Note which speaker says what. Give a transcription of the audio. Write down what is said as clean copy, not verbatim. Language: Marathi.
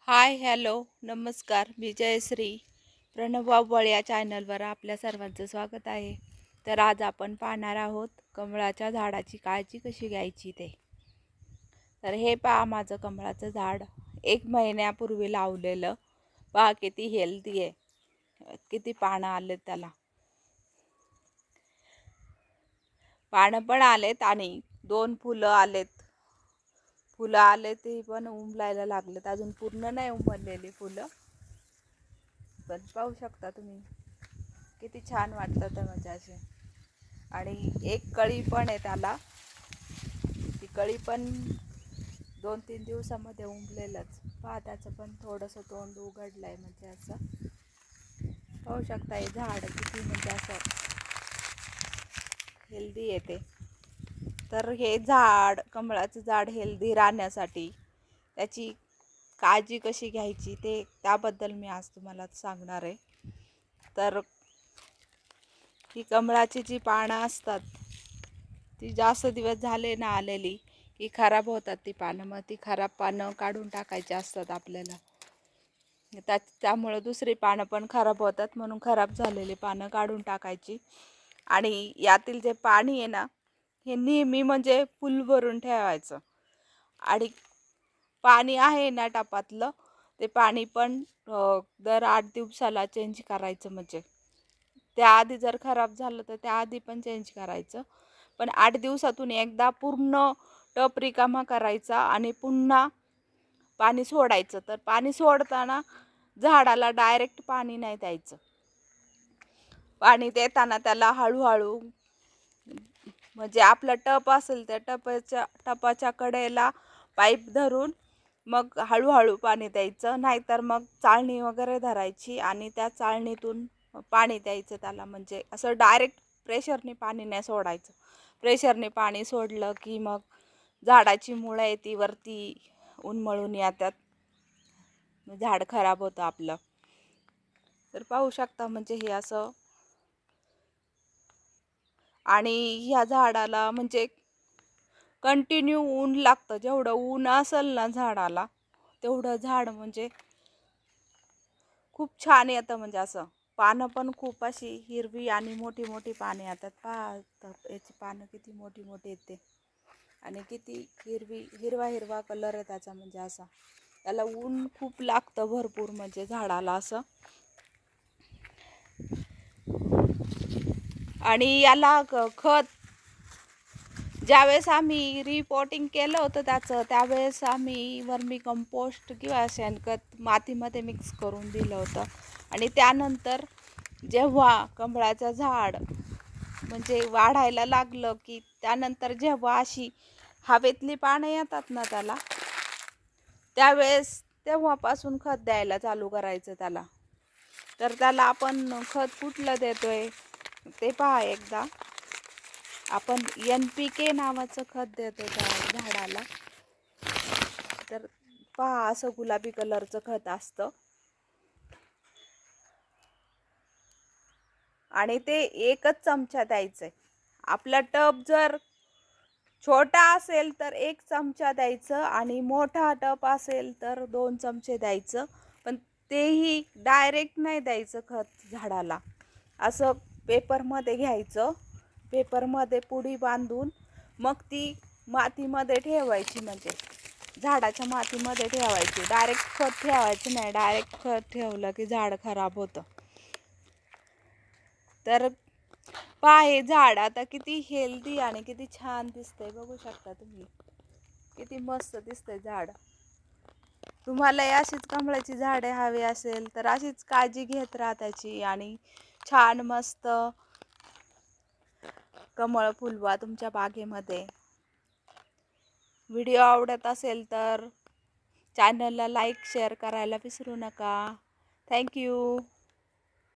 Speaker 1: हाय, हॅलो, नमस्कार. मी जयश्री. प्रणव वावळ या चॅनलवर आपल्या सर्वांचं स्वागत आहे. तर आज आपण पाहणार आहोत कमळाच्या झाडाची काळजी कशी घ्यायची ते. तर हे पहा माझं कमळाचं झाड 1 महिन्यापूर्वी लावलेलं. पहा किती हेल्दी आहे, किती पानं आलेत त्याला. पानं पण आलेत आणि 2 फुलं आलेत. फुलं आले ते पण उमलायला लागलेत. अजून पूर्ण नाही उमललेली फुलं, पण पाहू शकता तुम्ही किती छान वाटतात म्हणजे असे. आणि एक कळी पण आहे त्याला. ती कळी पण 2-3 दिवसामध्ये उमलेलच. पहा त्याचं पण थोडंसं तोंड उघडलंय म्हणजे असं. पाहू शकता हे झाड किती म्हणजे असं हेल्दी येते. तर हे झाड, कमळाचं झाड हेल्दी राहण्यासाठी त्याची काळजी कशी घ्यायची ते त्याबद्दल मी आज तुम्हाला सांगणार आहे. तर ही कमळाची जी पानं असतात ती जास्त दिवस झाले ना आलेली की खराब होतात ती पानं. मग ती खराब पानं काढून टाकायची असतात आपल्याला. त्यामुळं दुसरी पानं पण खराब होतात, म्हणून खराब झालेली पानं काढून टाकायची. आणि यातील जे पाणी आहे ना, हे नेहमी म्हणजे फुल भरून ठेवायचं. आणि पाणी आहे ना टपातलं, ते पाणी पण दर 8 दिवसाला चेंज करायचं. म्हणजे त्याआधी जर खराब झालं तर त्याआधी पण चेंज करायचं. पण 8 दिवसातून एकदा पूर्ण टप रिकामा करायचा आणि पुन्हा पाणी सोडायचं. तर पाणी सोडताना झाडाला डायरेक्ट पाणी नाही द्यायचं. पाणी देताना त्याला हळूहळू, म्हणजे आपला टप असेल त्या टपाच्या कडेला पाईप धरून मग हळूहळू पाणी द्यायचं. नाहीतर मग चाळणी वगैरे धरायची आणि त्या चाळणीतून पाणी द्यायचं त्याला. म्हणजे असं डायरेक्ट प्रेशरने पाणी नाही सोडायचं. प्रेशरने पाणी सोडलं की मग झाडाची मुळं आहे ती वरती उन्मळून येतात, झाड खराब होतं आपलं. तर पाहू शकता म्हणजे हे असं. आणि ह्या झाडाला म्हणजे कंटिन्यू ऊन लागतं. जेवढं ऊन असेल ना झाडाला, तेवढं झाड म्हणजे खूप छान येतं. म्हणजे असं पानं पण खूप अशी हिरवी आणि मोठी मोठी पाने येतात. पहा याची पानं किती मोठी मोठी येते आणि किती हिरवा हिरवा कलर आहे त्याचा. म्हणजे असा त्याला ऊन खूप लागतं भरपूर म्हणजे झाडाला असं. आणि याला खत ज्यावेळेस आम्ही रिपोर्टिंग केलं होतं त्यावेळेस आम्ही वर्मी कंपोस्ट किंवा शेणखत मातीमध्ये मिक्स करून दिलं होतं. आणि त्यानंतर जेव्हा कमळाचं झाड म्हणजे वाढायला लागलं की त्यानंतर जेव्हा अशी हवेतली पानं येतात ना त्याला, तेव्हापासून खत द्यायला चालू करायचं त्याला. तर त्याला आपण खत कुठलं देतोय ते पहा एकदा. आपण NPK नावाचं खत देतो त्या झाडाला. तर पहा असं गुलाबी कलरचं खत असतं आणि ते 1च चमचा द्यायचंय. आपला टब जर छोटा असेल तर 1 चमचा द्यायचं आणि मोठा टब असेल तर 2 चमचे द्यायचं. पण तेही डायरेक्ट नाही द्यायचं खत झाडाला. असं पेपरमध्ये घ्यायचं, पेपरमध्ये पुडी बांधून मग ती मातीमध्ये ठेवायची. म्हणजे झाडाच्या मातीमध्ये ठेवायची. डायरेक्ट खत ठेवायचं नाही. डायरेक्ट खत ठेवलं की झाड खराब होतं. तर पहा हे झाड आता किती हेल्दी आणि किती छान दिसतंय. बघू शकता तुम्ही किती मस्त दिसतंय झाड. तुम्हाला अशीच कमळाची झाडे हवी असेल तर अशीच काळजी घेत राहा त्याची आणि छान मस्त कमळ फुलवा तुमच्या बागेमध्ये. व्हिडिओ आवडत असेल तर चॅनलला लाईक शेअर करायला विसरू नका. थँक्यू.